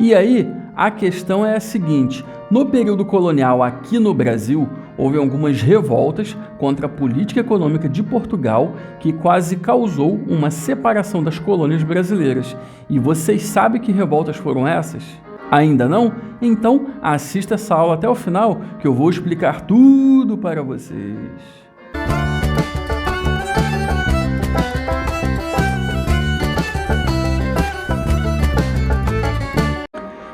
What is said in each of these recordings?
E aí, a questão é a seguinte: no período colonial aqui no Brasil, houve algumas revoltas contra a política econômica de Portugal que quase causou uma separação das colônias brasileiras. E vocês sabem que revoltas foram essas? Ainda não? Então assista essa aula até o final que eu vou explicar tudo para vocês.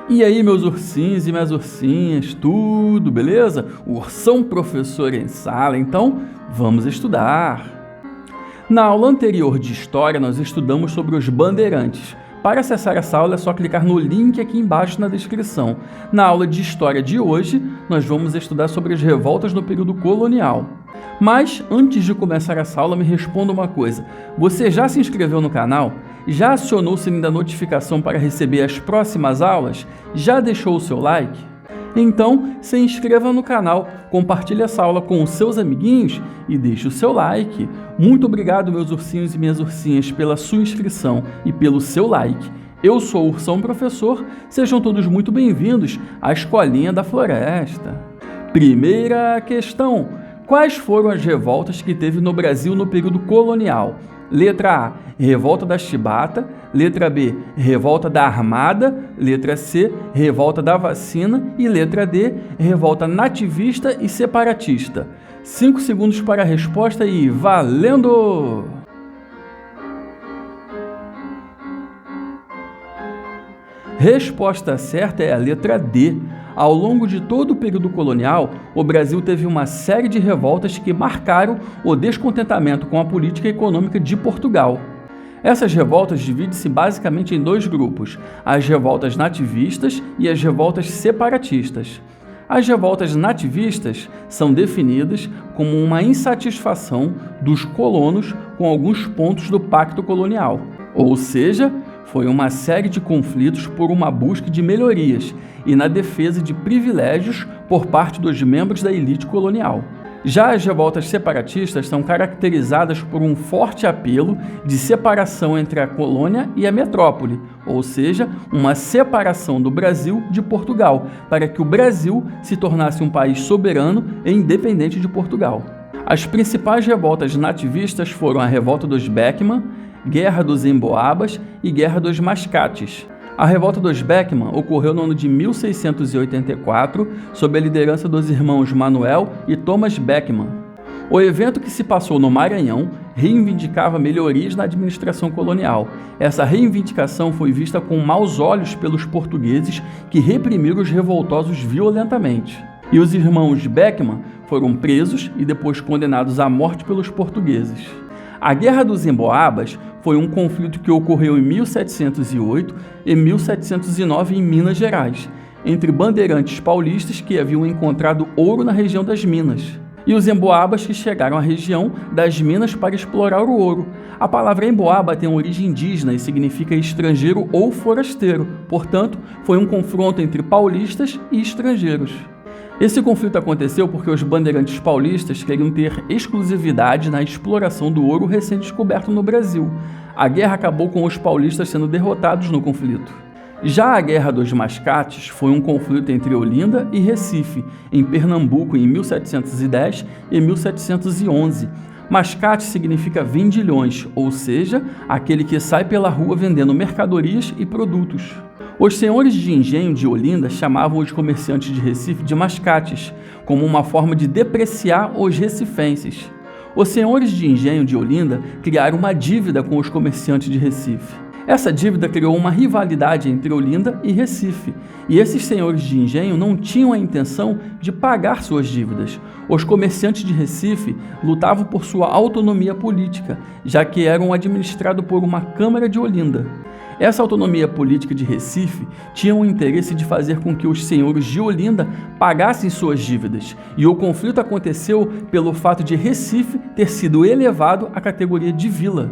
E aí, meus ursinhos e minhas ursinhas, tudo beleza? O Ursão Professor em sala, então vamos estudar! Na aula anterior de História, nós estudamos sobre os bandeirantes. Para acessar essa aula é só clicar no link aqui embaixo na descrição. Na aula de História de hoje, nós vamos estudar sobre as revoltas no período colonial. Mas, antes de começar essa aula, me responda uma coisa. Você já se inscreveu no canal? Já acionou o sininho da notificação para receber as próximas aulas? Já deixou o seu like? Então, se inscreva no canal, compartilhe essa aula com os seus amiguinhos e deixe o seu like. Muito obrigado, meus ursinhos e minhas ursinhas, pela sua inscrição e pelo seu like. Eu sou o Ursão Professor, sejam todos muito bem-vindos à Escolinha da Floresta. Primeira questão: quais foram as revoltas que teve no Brasil no período colonial? Letra A, Revolta da Chibata. Letra B, Revolta da Armada. Letra C, Revolta da Vacina. E letra D, Revolta nativista e separatista. 5 segundos para a resposta e valendo! Resposta certa é a letra D. Ao longo de todo o período colonial, o Brasil teve uma série de revoltas que marcaram o descontentamento com a política econômica de Portugal. Essas revoltas dividem-se basicamente em dois grupos: as revoltas nativistas e as revoltas separatistas. As revoltas nativistas são definidas como uma insatisfação dos colonos com alguns pontos do Pacto Colonial, ou seja, foi uma série de conflitos por uma busca de melhorias e na defesa de privilégios por parte dos membros da elite colonial. Já as revoltas separatistas são caracterizadas por um forte apelo de separação entre a colônia e a metrópole, ou seja, uma separação do Brasil de Portugal, para que o Brasil se tornasse um país soberano e independente de Portugal. As principais revoltas nativistas foram a Revolta dos Beckman, Guerra dos Emboabas e Guerra dos Mascates. A Revolta dos Beckman ocorreu no ano de 1684, sob a liderança dos irmãos Manuel e Thomas Beckman. O evento, que se passou no Maranhão, reivindicava melhorias na administração colonial. Essa reivindicação foi vista com maus olhos pelos portugueses, que reprimiram os revoltosos violentamente. E os irmãos Beckman foram presos e depois condenados à morte pelos portugueses. A Guerra dos Emboabas foi um conflito que ocorreu em 1708 e 1709 em Minas Gerais, entre bandeirantes paulistas que haviam encontrado ouro na região das Minas, e os emboabas que chegaram à região das Minas para explorar o ouro. A palavra emboaba tem origem indígena e significa estrangeiro ou forasteiro, portanto, foi um confronto entre paulistas e estrangeiros. Esse conflito aconteceu porque os bandeirantes paulistas queriam ter exclusividade na exploração do ouro recém-descoberto no Brasil. A guerra acabou com os paulistas sendo derrotados no conflito. Já a Guerra dos Mascates foi um conflito entre Olinda e Recife, em Pernambuco, em 1710 e 1711. Mascate significa vendilhões, ou seja, aquele que sai pela rua vendendo mercadorias e produtos. Os senhores de engenho de Olinda chamavam os comerciantes de Recife de mascates, como uma forma de depreciar os recifenses. Os senhores de engenho de Olinda criaram uma dívida com os comerciantes de Recife. Essa dívida criou uma rivalidade entre Olinda e Recife, e esses senhores de engenho não tinham a intenção de pagar suas dívidas. Os comerciantes de Recife lutavam por sua autonomia política, já que eram administrados por uma Câmara de Olinda. Essa autonomia política de Recife tinha o interesse de fazer com que os senhores de Olinda pagassem suas dívidas, e o conflito aconteceu pelo fato de Recife ter sido elevado à categoria de vila.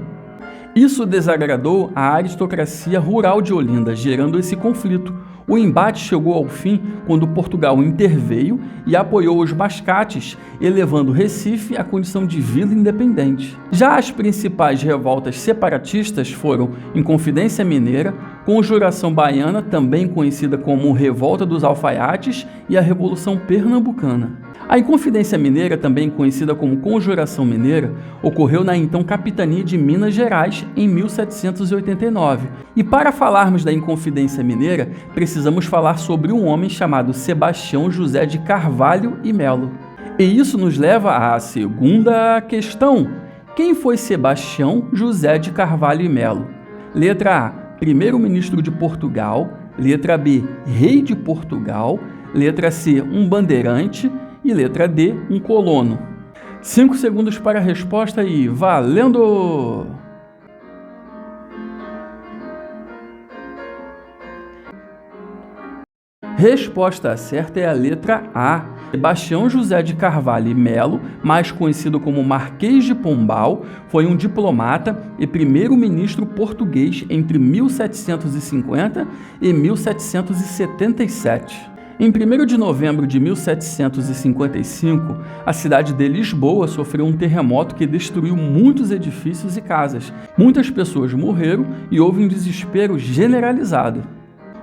Isso desagradou a aristocracia rural de Olinda, gerando esse conflito. O embate chegou ao fim quando Portugal interveio e apoiou os mascates, elevando Recife à condição de vila independente. Já as principais revoltas separatistas foram Inconfidência Mineira, Conjuração Baiana, também conhecida como Revolta dos Alfaiates, e a Revolução Pernambucana. A Inconfidência Mineira, também conhecida como Conjuração Mineira, ocorreu na então capitania de Minas Gerais em 1789. E para falarmos da Inconfidência Mineira, precisamos falar sobre um homem chamado Sebastião José de Carvalho e Melo. E isso nos leva à segunda questão. Quem foi Sebastião José de Carvalho e Melo? Letra A, primeiro-ministro de Portugal. Letra B, rei de Portugal. Letra C, um bandeirante. E letra D, um colono. 5 segundos para a resposta e valendo! Resposta certa é a letra A. Sebastião José de Carvalho e Melo, mais conhecido como Marquês de Pombal, foi um diplomata e primeiro-ministro português entre 1750 e 1777. Em 1º de novembro de 1755, a cidade de Lisboa sofreu um terremoto que destruiu muitos edifícios e casas. Muitas pessoas morreram e houve um desespero generalizado.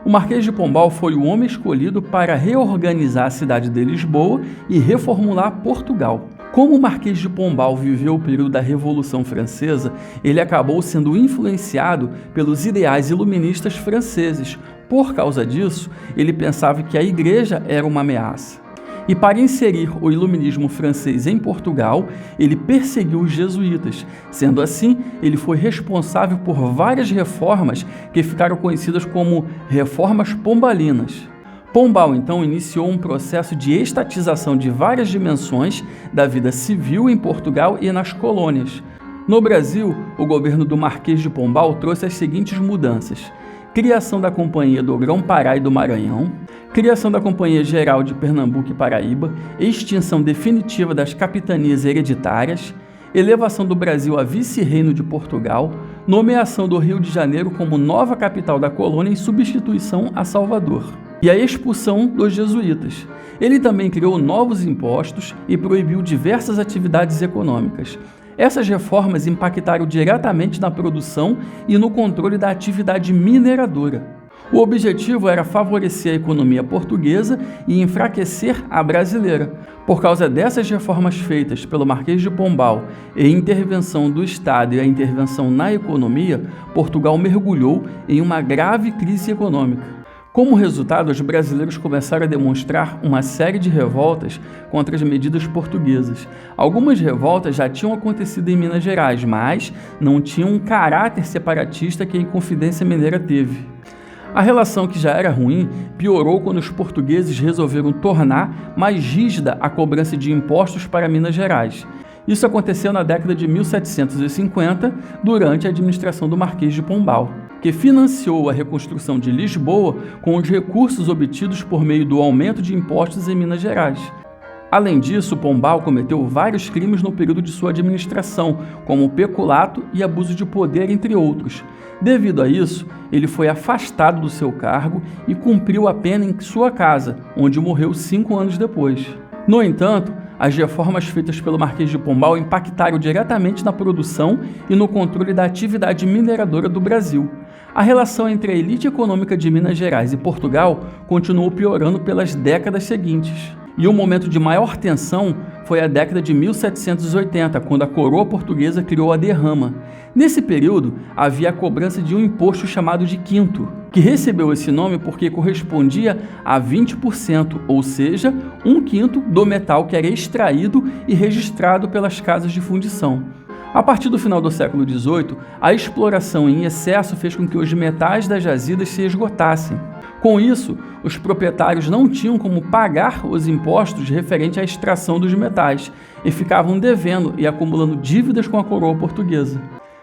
O Marquês de Pombal foi o homem escolhido para reorganizar a cidade de Lisboa e reformular Portugal. Como o Marquês de Pombal viveu o período da Revolução Francesa, ele acabou sendo influenciado pelos ideais iluministas franceses. Por causa disso, ele pensava que a igreja era uma ameaça. E para inserir o iluminismo francês em Portugal, ele perseguiu os jesuítas. Sendo assim, ele foi responsável por várias reformas que ficaram conhecidas como reformas pombalinas. Pombal, então, iniciou um processo de estatização de várias dimensões da vida civil em Portugal e nas colônias. No Brasil, o governo do Marquês de Pombal trouxe as seguintes mudanças: criação da Companhia do Grão-Pará e do Maranhão, criação da Companhia Geral de Pernambuco e Paraíba, extinção definitiva das capitanias hereditárias, elevação do Brasil a vice-reino de Portugal, nomeação do Rio de Janeiro como nova capital da colônia em substituição a Salvador, e a expulsão dos jesuítas. Ele também criou novos impostos e proibiu diversas atividades econômicas. Essas reformas impactaram diretamente na produção e no controle da atividade mineradora. O objetivo era favorecer a economia portuguesa e enfraquecer a brasileira. Por causa dessas reformas feitas pelo Marquês de Pombal e a intervenção do Estado e a intervenção na economia, Portugal mergulhou em uma grave crise econômica. Como resultado, os brasileiros começaram a demonstrar uma série de revoltas contra as medidas portuguesas. Algumas revoltas já tinham acontecido em Minas Gerais, mas não tinham um caráter separatista que a Inconfidência Mineira teve. A relação, que já era ruim, piorou quando os portugueses resolveram tornar mais rígida a cobrança de impostos para Minas Gerais. Isso aconteceu na década de 1750, durante a administração do Marquês de Pombal, que financiou a reconstrução de Lisboa com os recursos obtidos por meio do aumento de impostos em Minas Gerais. Além disso, Pombal cometeu vários crimes no período de sua administração, como peculato e abuso de poder, entre outros. Devido a isso, ele foi afastado do seu cargo e cumpriu a pena em sua casa, onde morreu 5 anos depois. No entanto, as reformas feitas pelo Marquês de Pombal impactaram diretamente na produção e no controle da atividade mineradora do Brasil. A relação entre a elite econômica de Minas Gerais e Portugal continuou piorando pelas décadas seguintes. E o momento de maior tensão foi a década de 1780, quando a coroa portuguesa criou a derrama. Nesse período, havia a cobrança de um imposto chamado de quinto, que recebeu esse nome porque correspondia a 20%, ou seja, 1/5 do metal que era extraído e registrado pelas casas de fundição. A partir do final do século XVIII, a exploração em excesso fez com que os metais das jazidas se esgotassem. Com isso, os proprietários não tinham como pagar os impostos referentes à extração dos metais e ficavam devendo e acumulando dívidas com a coroa portuguesa.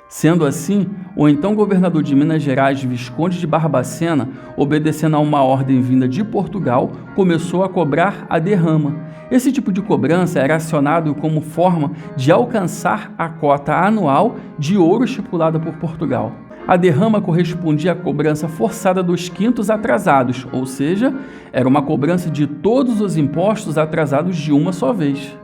Sendo assim, o então governador de Minas Gerais, Visconde de Barbacena, obedecendo a uma ordem vinda de Portugal, começou a cobrar a derrama. Esse tipo de cobrança era acionado como forma de alcançar a cota anual de ouro estipulada por Portugal. A derrama correspondia à cobrança forçada dos quintos atrasados, ou seja, era uma cobrança de todos os impostos atrasados de uma só vez.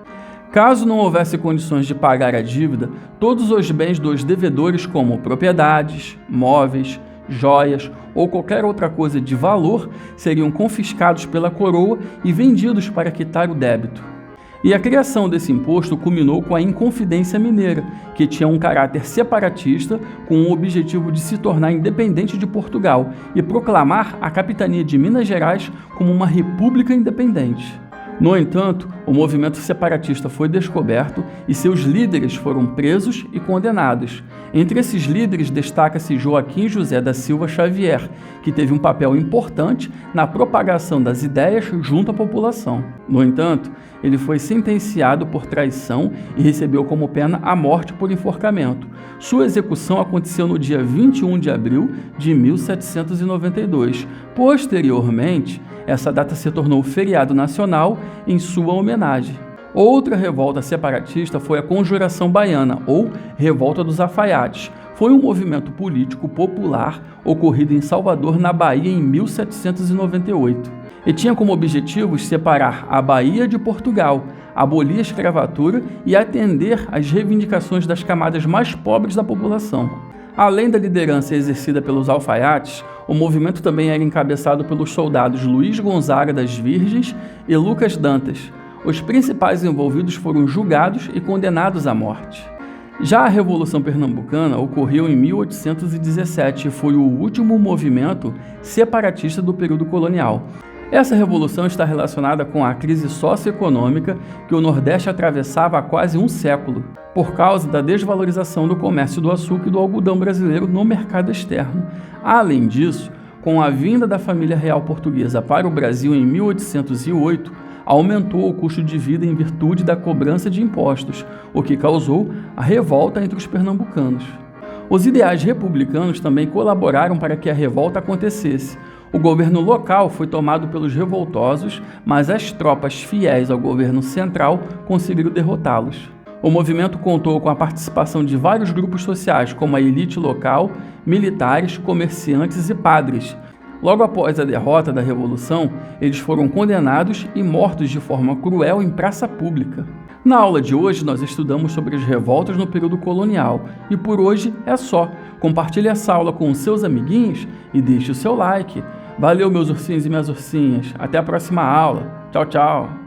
Caso não houvesse condições de pagar a dívida, todos os bens dos devedores, como propriedades, móveis, joias ou qualquer outra coisa de valor seriam confiscados pela coroa e vendidos para quitar o débito. E a criação desse imposto culminou com a Inconfidência Mineira, que tinha um caráter separatista com o objetivo de se tornar independente de Portugal e proclamar a capitania de Minas Gerais como uma república independente. No entanto, o movimento separatista foi descoberto e seus líderes foram presos e condenados. Entre esses líderes destaca-se Joaquim José da Silva Xavier, que teve um papel importante na propagação das ideias junto à população. No entanto, ele foi sentenciado por traição e recebeu como pena a morte por enforcamento. Sua execução aconteceu no dia 21 de abril de 1792. Posteriormente, essa data se tornou feriado nacional em sua homenagem. Outra revolta separatista foi a Conjuração Baiana, ou Revolta dos Alfaiates. Foi um movimento político popular ocorrido em Salvador, na Bahia, em 1798. E tinha como objetivos separar a Bahia de Portugal, abolir a escravatura e atender às reivindicações das camadas mais pobres da população. Além da liderança exercida pelos alfaiates, o movimento também era encabeçado pelos soldados Luiz Gonzaga das Virgens e Lucas Dantas. Os principais envolvidos foram julgados e condenados à morte. Já a Revolução Pernambucana ocorreu em 1817 e foi o último movimento separatista do período colonial. Essa revolução está relacionada com a crise socioeconômica que o Nordeste atravessava há quase um século, por causa da desvalorização do comércio do açúcar e do algodão brasileiro no mercado externo. Além disso, com a vinda da família real portuguesa para o Brasil em 1808, aumentou o custo de vida em virtude da cobrança de impostos, o que causou a revolta entre os pernambucanos. Os ideais republicanos também colaboraram para que a revolta acontecesse. O governo local foi tomado pelos revoltosos, mas as tropas fiéis ao governo central conseguiram derrotá-los. O movimento contou com a participação de vários grupos sociais, como a elite local, militares, comerciantes e padres. Logo após a derrota da Revolução, eles foram condenados e mortos de forma cruel em praça pública. Na aula de hoje, nós estudamos sobre as revoltas no período colonial. E por hoje é só. Compartilhe essa aula com os seus amiguinhos e deixe o seu like. Valeu, meus ursinhos e minhas ursinhas. Até a próxima aula. Tchau, tchau.